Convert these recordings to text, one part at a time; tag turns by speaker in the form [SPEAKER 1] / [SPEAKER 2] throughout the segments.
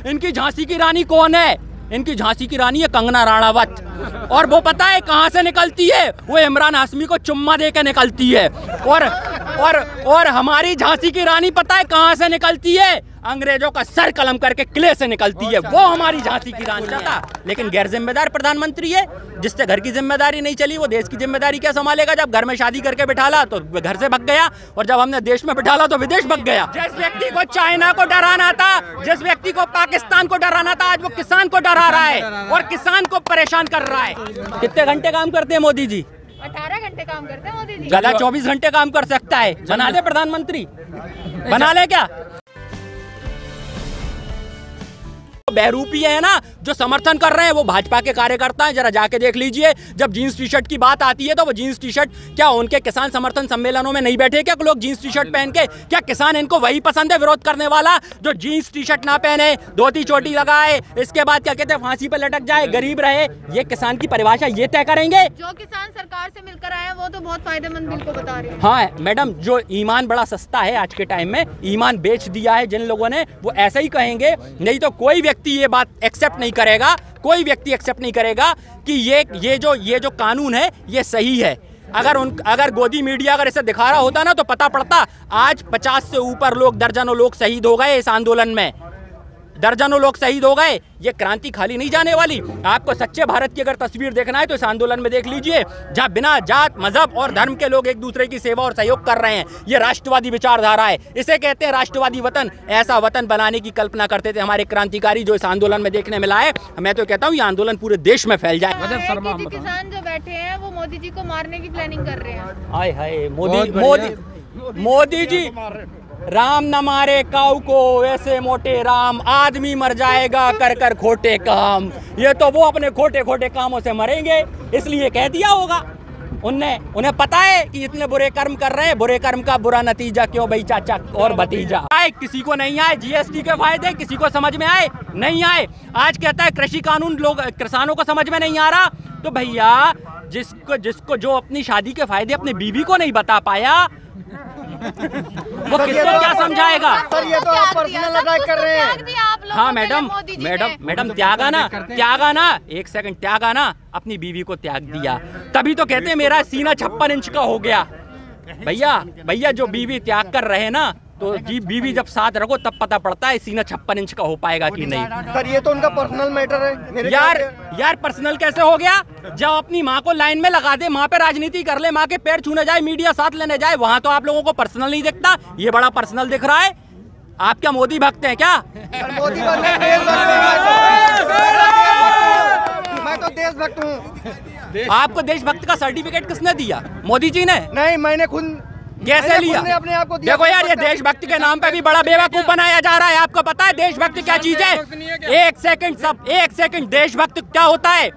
[SPEAKER 1] इनकी झांसी की रानी कौन है? इनकी झांसी की रानी है कंगना राणावत। और वो पता है कहाँ से निकलती है? वो इमरान हाशमी को चुम्मा दे के निकलती है। और हमारी झांसी की रानी पता है कहाँ से निकलती है? अंग्रेजों का सर कलम करके किले से निकलती है, वो हमारी झांसी की रानी है। लेकिन गैर जिम्मेदार प्रधानमंत्री है, जिससे घर की जिम्मेदारी नहीं चली, वो देश की जिम्मेदारी क्या संभालेगा? जब घर में शादी करके बिठाला तो घर से भग गया, और जब हमने देश में बिठाला तो विदेश भग गया। जिस व्यक्ति को चाइना को डराना था, जिस व्यक्ति को पाकिस्तान को डराना था, आज वो किसान को डरा रहा है और किसान को परेशान कर रहा है। कितने घंटे काम करते हैं मोदी जी?
[SPEAKER 2] 18 घंटे काम करते हैं मोदी जी।
[SPEAKER 1] गला 24 घंटे काम कर सकता है। बना ले प्रधानमंत्री, बना ले क्या? बहरूपी है ना जो समर्थन कर रहे हैं, वो भाजपा के कार्यकर्ता हैं। जरा जाके देख लीजिए, जब जीन्स टी शर्ट की बात आती है तो वो जीन्स टी शर्ट क्या उनके किसान समर्थन सम्मेलनों में नहीं बैठे क्या लोग जीन्स टी शर्ट पहन के? क्या किसान इनको वही पसंद है विरोध करने वाला जो जीन्स टी शर्ट ना पहने, धोती चोटी लगाए, इसके बाद क्या कहते हैं फांसी पर लटक जाए, गरीब रहे? ये किसान की परिभाषा ये तय करेंगे?
[SPEAKER 2] जो किसान सरकार से मिलकर आए वो तो बहुत फायदेमंद बिल को बता रहे हैं।
[SPEAKER 1] हाँ मैडम, जो ईमान बड़ा सस्ता है आज के टाइम में, ईमान बेच दिया है जिन लोगों ने, वो ऐसा ही कहेंगे। नहीं तो कोई व्यक्ति ये बात एक्सेप्ट नहीं करेगा, कोई व्यक्ति एक्सेप्ट नहीं करेगा कि ये जो कानून है ये सही है। अगर गोदी मीडिया अगर इसे दिखा रहा होता ना तो पता पड़ता। आज 50 से ऊपर लोग, दर्जनों लोग शहीद हो गए इस आंदोलन में, दर्जनों लोग शहीद हो गए। ये क्रांति खाली नहीं जाने वाली। आपको सच्चे भारत की अगर तस्वीर देखना है तो इस आंदोलन में देख लीजिए, जहाँ बिना जात मजहब और धर्म के लोग एक दूसरे की सेवा और सहयोग कर रहे हैं। ये राष्ट्रवादी विचारधारा है, इसे कहते हैं राष्ट्रवादी वतन। ऐसा वतन बनाने की कल्पना करते थे हमारे क्रांतिकारी, जो इस आंदोलन में देखने मिला है। मैं तो कहता हूँ ये आंदोलन पूरे देश में फैल जाए।
[SPEAKER 2] किसान जो बैठे हैं वो मोदी जी को मारने की प्लानिंग कर रहे हैं।
[SPEAKER 1] हाय हाय, मोदी जी, राम न मारे काऊ को ऐसे मोटे राम, आदमी मर जाएगा कर कर खोटे काम। ये तो वो अपने खोटे खोटे कामों से मरेंगे, इसलिए कह दिया होगा उन्हें पता है कि इतने बुरे कर्म कर रहे हैं, बुरे कर्म का बुरा नतीजा क्यों भाई चाचा और भतीजा। आए किसी को नहीं आए जीएसटी के फायदे, किसी को समझ में आए नहीं आए। आज कहता है कृषि कानून लोग किसानों को समझ में नहीं आ रहा, तो भैया जिसको जो अपनी शादी के फायदे अपने बीवी को नहीं बता पाया वो किसको क्या समझाएगा?
[SPEAKER 3] सर ये तो आप पर्सनल अटैक कर रहे हैं।
[SPEAKER 1] हाँ मैडम त्यागा ना, एक सेकंड त्यागा ना, अपनी बीवी को त्याग दिया, तभी तो कहते हैं मेरा सीना 56 इंच का हो गया। भैया जो बीवी त्याग कर रहे ना, तो जी बीवी जब साथ रखो तब पता पड़ता है सीना 56 इंच का हो पाएगा कि नहीं।
[SPEAKER 3] सर ये तो उनका पर्सनल मैटर है।
[SPEAKER 1] यार पर्सनल कैसे हो गया? जब अपनी माँ को लाइन में लगा दे, माँ पे राजनीति कर ले, माँ के पैर छूने जाए, मीडिया साथ लेने जाए, वहाँ तो आप लोगों को पर्सनल नहीं दिखता, ये बड़ा पर्सनल दिख रहा है। आप क्या मोदी भक्त हैं क्या?
[SPEAKER 3] मोदी मैं तो देशभक्त हूँ।
[SPEAKER 1] आपको देशभक्त का सर्टिफिकेट किसने दिया? मोदी जी ने?
[SPEAKER 3] नहीं, मैंने खुद।
[SPEAKER 1] कैसे लिया?
[SPEAKER 3] अपने आप को दिया।
[SPEAKER 1] देखो यार, ये देशभक्ति के नाम पे भी बड़ा बेवकूफ बनाया जा रहा है। आपको पता है देशभक्ति क्या चीज है? एक सेकंड, देशभक्त क्या होता है?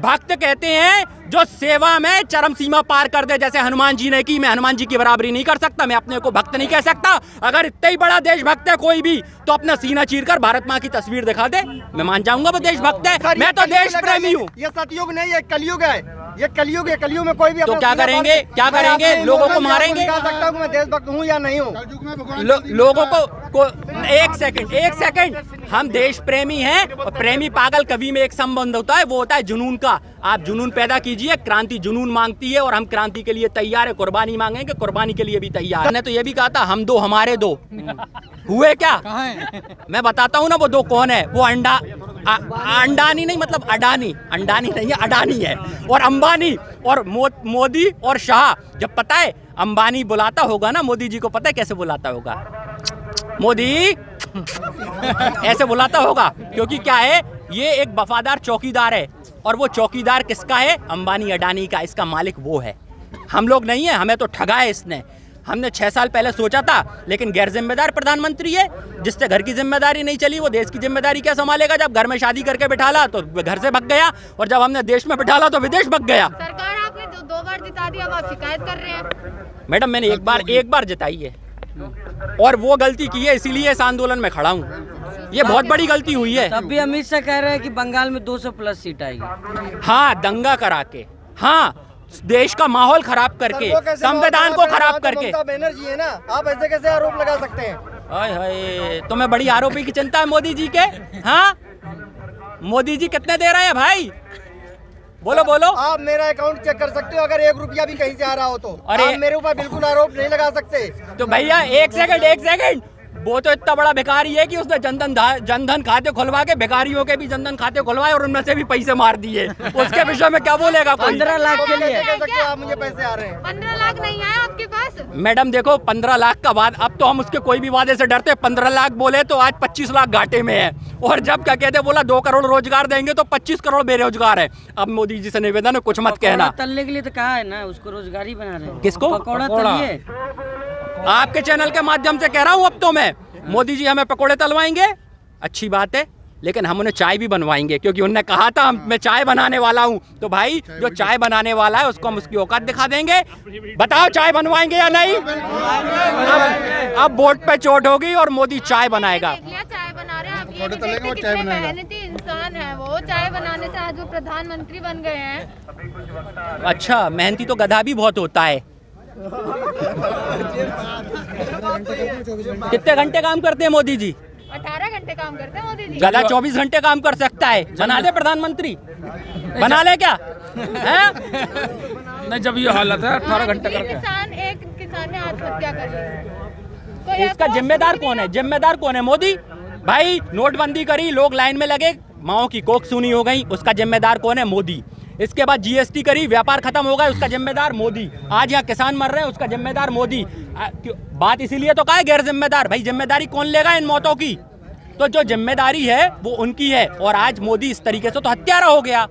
[SPEAKER 1] भक्त कहते हैं जो सेवा में चरम सीमा पार कर दे, जैसे हनुमान जी ने की। मैं हनुमान जी की बराबरी नहीं कर सकता, मैं अपने को भक्त नहीं कह सकता। अगर इतना ही बड़ा देशभक्त है कोई भी, तो अपना सीना चीरकर भारत माँ की तस्वीर दिखा दे, मैं मान जाऊंगा वो देशभक्त है। मैं तो देश प्रेमी हूँ।
[SPEAKER 3] ये सतयुग नहीं, ये कलयुग है, ये कलयुग है। कलयुग में कोई भी
[SPEAKER 1] तो क्या करेंगे? लोगों को मारेंगे?
[SPEAKER 3] दिखा सकता हूँ मैं देशभक्त हूँ या नहीं हूँ।
[SPEAKER 1] लोगों को एक सेकंड, हम देश प्रेमी हैं, और प्रेमी पागल कवि में एक संबंध होता है, वो होता है जुनून का। आप जुनून पैदा कीजिए, क्रांति जुनून मांगती है, और हम क्रांति के लिए तैयार है, कुर्बानी मांगेंगे, कुर्बानी के लिए भी तैयार। मैंने तो ये भी कहा था हम दो हमारे दो, हुए क्या? मैं बताता हूँ ना वो दो कौन है। वो अंडानी नहीं, मतलब अडानी नहीं है, अडानी है, और अंबानी और मोदी और शाह। जब पता है अंबानी बुलाता होगा ना मोदी जी को, पता है कैसे बुलाता होगा? मोदी ऐसे बुलाता होगा, क्योंकि क्या है, ये एक वफादार चौकीदार है, और वो चौकीदार किसका है? अंबानी अडानी का। इसका मालिक वो है, हम लोग नहीं है। हमें तो ठगा है इसने। हमने 6 साल पहले सोचा था, लेकिन गैर जिम्मेदार प्रधानमंत्री है, जिससे घर की जिम्मेदारी नहीं चली, वो देश की जिम्मेदारी क्या संभालेगा? जब घर में शादी करके बिठाला तो घर से भग गया, और जब हमने देश में बिठाला तो विदेश भग गया।
[SPEAKER 2] सरकार आपने 2 बार जिता दी, अब आप शिकायत कर रहे हैं।
[SPEAKER 1] मैडम मैंने एक बार जिताई है, और वो गलती की है, इसीलिए इस आंदोलन में खड़ा हूँ। ये बहुत बड़ी गलती हुई है।
[SPEAKER 4] तब भी अमित शाह कह रहे हैं कि बंगाल में 200+ सीट आएगी।
[SPEAKER 1] हाँ, दंगा करा के, हाँ, देश का माहौल खराब करके, संविधान को खराब करके।
[SPEAKER 3] ममता बनर्जी है ना, आप ऐसे कैसे आरोप लगा सकते हैं?
[SPEAKER 1] हाय हाय, तुम्हें बड़ी आरोपी की चिंता है मोदी जी के? हाँ, मोदी जी कितने दे रहे हैं भाई? बोलो बोलो।
[SPEAKER 3] आप मेरा अकाउंट चेक कर सकते हो, अगर 1 रुपया भी कहीं से आ रहा हो तो।
[SPEAKER 1] अरे
[SPEAKER 3] आप मेरे ऊपर बिल्कुल आरोप नहीं लगा सकते।
[SPEAKER 1] तो भैया एक सेकंड, वो तो इतना बड़ा भिखारी है कि उसने जनधन खाते खुलवा के भिखारियों के भी जनधन खाते खुलवाए और उनमें से भी पैसे मार दिए। उसके विषय में क्या बोलेगा कोई?
[SPEAKER 4] 15 लाख के लिए
[SPEAKER 3] कह सकते हो आप मुझे पैसे आ रहे हैं?
[SPEAKER 2] 15 लाख नहीं है आपके पास?
[SPEAKER 1] मैडम देखो 15 लाख का बाद, अब तो हम उसके कोई भी वादे से डरते। 15 लाख बोले तो आज 25 लाख घाटे में है, और जब क्या कहते बोला 2 करोड़ रोजगार देंगे तो 25 करोड़ बेरोजगार है। अब मोदी जी से निवेदन है, कुछ मत कहना।
[SPEAKER 4] तलने के लिए तो कहा है ना, उसको रोजगार ही बना रहे हैं।
[SPEAKER 1] किसको?
[SPEAKER 4] पकौड़ा तलिए।
[SPEAKER 1] आपके चैनल के माध्यम से कह रहा हूँ अब तो मैं, मोदी जी हमें पकोड़े तलवाएंगे, अच्छी बात है, लेकिन हम उन्हें चाय भी बनवाएंगे, क्योंकि उन्होंने कहा था मैं चाय बनाने वाला हूं। तो भाई जो चाय बनाने वाला है उसको हम उसकी औकात दिखा देंगे। बताओ चाय बनवाएंगे या नहीं? अब वोट पे चोट होगी और मोदी चाय बनाएगा।
[SPEAKER 2] चाय बना रहे हैं आप, ये नहीं देखते कितने मेहनती इंसान है वो। चाय बनाने से आज वो प्रधानमंत्री बन गए हैं।
[SPEAKER 1] अच्छा, मेहनती तो गधा भी बहुत होता है। कितने घंटे काम करते हैं मोदी जी?
[SPEAKER 2] 18 घंटे काम करते हैं मोदी जी।
[SPEAKER 1] गधा 24 घंटे काम कर सकता है। बना दे प्रधानमंत्री, बना ले क्या है?
[SPEAKER 5] नहीं, जब ये हालत है 18 घंटे करके।
[SPEAKER 2] एक किसान ने आत्महत्या कर ली,
[SPEAKER 1] इसका जिम्मेदार कौन है? जिम्मेदार कौन है? मोदी। भाई नोटबंदी करी, लोग लाइन में लगे, माओ की कोख सूनी हो गई, उसका जिम्मेदार कौन है? मोदी। इसके बाद जीएसटी करी, व्यापार खत्म हो गया, उसका जिम्मेदार मोदी। आज यहाँ किसान मर रहे हैं, उसका जिम्मेदार मोदी। बात इसीलिए तो कहा है गैर जिम्मेदार। भाई जिम्मेदारी कौन लेगा इन मौतों की? तो जो जिम्मेदारी है वो उनकी है, और आज मोदी इस तरीके से तो हत्यारा हो गया।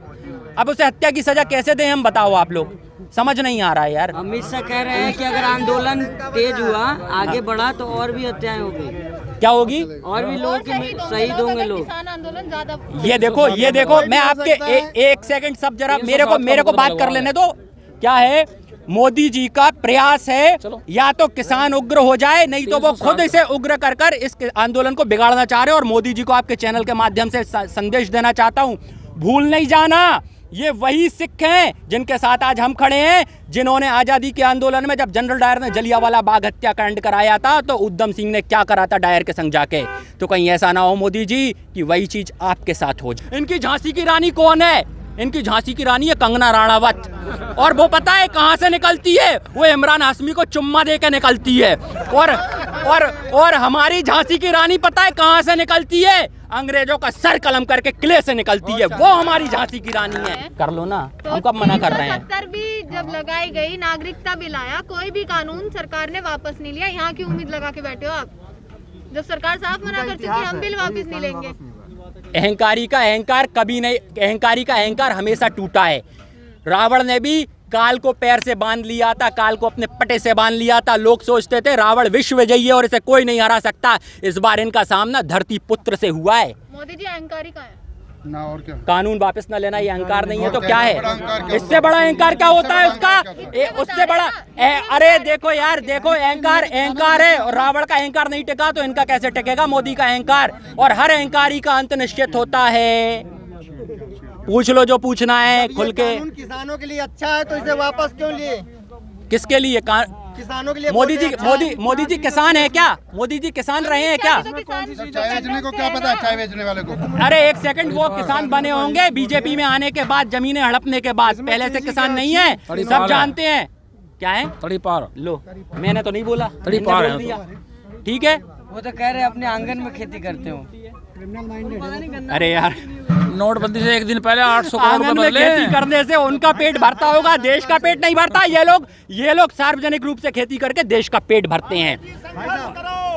[SPEAKER 1] अब उसे हत्या की सजा कैसे दें हम, बताओ आप लोग? समझ नहीं आ रहा है यार।
[SPEAKER 4] अमित शाह कह रहे हैं कि अगर आंदोलन तेज हुआ, आगे बढ़ा, तो और भी हत्याएं होगी।
[SPEAKER 1] क्या होगी?
[SPEAKER 4] और भी लोग शहीद होंगे लोग।
[SPEAKER 2] किसान आंदोलन ज्यादा।
[SPEAKER 1] ये देखो मैं आपके एक सेकंड सब जरा मेरे को बात कर लेने दो। क्या है, मोदी जी का प्रयास है या तो किसान उग्र हो जाए, नहीं तो वो खुद इसे उग्र कर इस आंदोलन को बिगाड़ना चाह रहे हैं। और मोदी जी को आपके चैनल के माध्यम से संदेश देना चाहता हूं, भूल नहीं जाना, ये वही सिख हैं जिनके साथ आज हम खड़े हैं, जिन्होंने आजादी के आंदोलन में जब जनरल डायर ने जलियांवाला बाग हत्याकांड कराया था तो उधम सिंह ने क्या करा था डायर के संग जाके। तो कहीं ऐसा ना हो मोदी जी कि वही चीज आपके साथ हो जाए। इनकी झांसी की रानी कौन है? इनकी झांसी की रानी है कंगना राणावत, और वो पता है कहां से निकलती है? वो इमरान हाशमी को चुम्मा दे के निकलती है। और हमारी झांसी की रानी पता है कहां से निकलती है? अंग्रेजों का सर कलम करके किले से निकलती है, वो हमारी झांसी की रानी है। कर लो ना, हम कब मना कर रहे हैं?
[SPEAKER 2] 370 भी जब लगाई गई, नागरिकता बिल आया, कोई भी कानून सरकार ने वापस नहीं लिया। यहाँ की उम्मीद लगा के बैठे हो आप, जब सरकार साफ मना कर चुकी है हम बिल वापस नहीं लेंगे।
[SPEAKER 1] अहंकारी का अहंकार कभी नहीं, अहंकारी का अहंकार हमेशा टूटा है। रावण ने भी काल को पैर से बांध लिया था, काल को अपने पटे से बांध लिया था। लोग सोचते थे रावण विश्व विजयी है और इसे कोई नहीं हरा सकता। इस बार इनका सामना धरती पुत्र से हुआ है।
[SPEAKER 2] मोदी जी अहंकारी का है
[SPEAKER 6] ना, और क्या?
[SPEAKER 1] कानून वापस न लेना ये अहंकार नहीं है तो क्या है? इससे बड़ा अहंकार क्या होता है उसका? उससे बड़ा अरे देखो यार, देखो अहंकार है, और रावण का अहंकार नहीं टिका तो इनका कैसे टिकेगा मोदी का अहंकार? और हर अहंकारी का अंत निश्चित होता है। पूछ लो जो पूछना है खुल के।
[SPEAKER 3] किसानों के लिए अच्छा है तो इसे वापस क्यों लिए?
[SPEAKER 1] किसके लिए?
[SPEAKER 3] किसानों के लिए।
[SPEAKER 1] मोदी जी किसान है क्या? मोदी जी किसान रहे हैं क्या?
[SPEAKER 6] चाय बेचने को क्या पता है चाय बेचने वाले को?
[SPEAKER 1] अरे एक सेकंड, वो किसान बने होंगे बीजेपी में आने के बाद, जमीनें हड़पने के बाद। पहले से किसान नहीं है, सब जानते हैं। क्या है?
[SPEAKER 5] तड़ी पार।
[SPEAKER 1] लो, मैंने तो नहीं बोला,
[SPEAKER 5] तड़ी पार है
[SPEAKER 1] दिया। ठीक है,
[SPEAKER 4] वो तो कह रहे हैं अपने आंगन में खेती करते हो।
[SPEAKER 1] अरे यार
[SPEAKER 5] नोटबंदी से एक दिन पहले 800 करोड़
[SPEAKER 1] आंगन में खेती करने से उनका पेट भरता होगा, देश का पेट नहीं भरता। ये लोग सार्वजनिक रूप से खेती करके देश का पेट भरते हैं।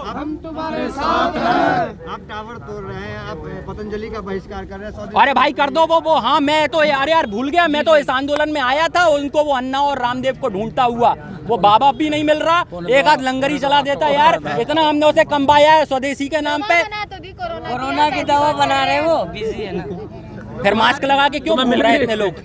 [SPEAKER 3] हम तुम्हारे साथ हैं। आप टावर तोड़ रहे हैं, आप पतंजलि का बहिष्कार कर रहे हैं।
[SPEAKER 1] अरे भाई कर दो वो। हाँ मैं तो यार भूल गया, मैं तो इस आंदोलन में आया था, उनको वो अन्ना और रामदेव को ढूंढता हुआ। वो बाबा भी नहीं मिल रहा, एक आध लंगरी चला देता यार। इतना हमने उसे कमाया है स्वदेशी के नाम पे।
[SPEAKER 4] कोरोना की दवा बना रहे, वो बिजी है ना।
[SPEAKER 1] फिर मास्क लगा के क्यों घूम रहे हैं इतने लोग?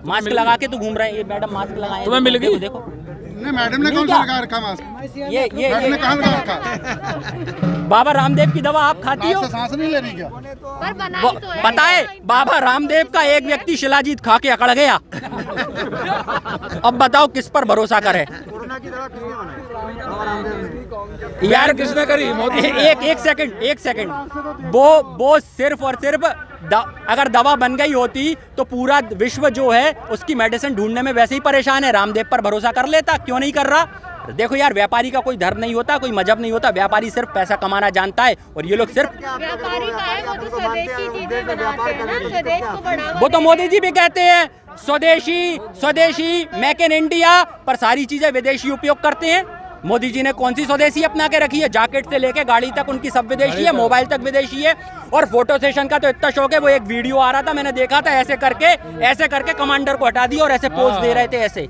[SPEAKER 1] मास्क लगा के तो घूम रहे हैं। ये मैडम मास्क लगाए,
[SPEAKER 5] तुम्हें मिल गई?
[SPEAKER 1] देखो
[SPEAKER 6] नहीं, मैडम ने कौन सा लगा रखा मास्क? मैडम ने कहाँ लगा रखा?
[SPEAKER 1] बाबा रामदेव की दवा आप खाती हो?
[SPEAKER 6] सांस नहीं ले रही क्या?
[SPEAKER 2] पर बनाई तो है।
[SPEAKER 1] पता है बाबा रामदेव का एक व्यक्ति शिलाजीत खा के अकड़ गया। अब बताओ किस पर भरोसा करे?
[SPEAKER 3] की दवा किसने बनाई? बाबा रामदेव ने।
[SPEAKER 5] यार किसने करी? मोदी ने।
[SPEAKER 1] एक सेकंड वो सिर्फ और सिर्फ अगर दवा बन गई होती तो पूरा विश्व जो है उसकी मेडिसिन ढूंढने में वैसे ही परेशान है, रामदेव पर भरोसा कर लेता, क्यों नहीं कर रहा? देखो यार, व्यापारी का कोई धर्म नहीं होता, कोई मजहब नहीं होता, व्यापारी सिर्फ पैसा कमाना जानता है और ये लोग सिर्फ
[SPEAKER 2] व्यापारी का है, वो तो स्वदेशी चीजें बनाते हैं ना, स्वदेश को बढ़ावा
[SPEAKER 1] वो तो मोदी जी भी कहते हैं स्वदेशी मेक इन इंडिया, पर सारी चीजें विदेशी उपयोग करते हैं। मोदी जी ने कौन सी स्वदेशी अपना के रखी है? जैकेट से लेके गाड़ी तक उनकी सब विदेशी है, मोबाइल तक विदेशी है। और फोटो सेशन का तो इतना शौक है, वो एक वीडियो आ रहा था, मैंने देखा था, ऐसे करके कमांडर को हटा दिया और ऐसे पोज दे रहे थे ऐसे।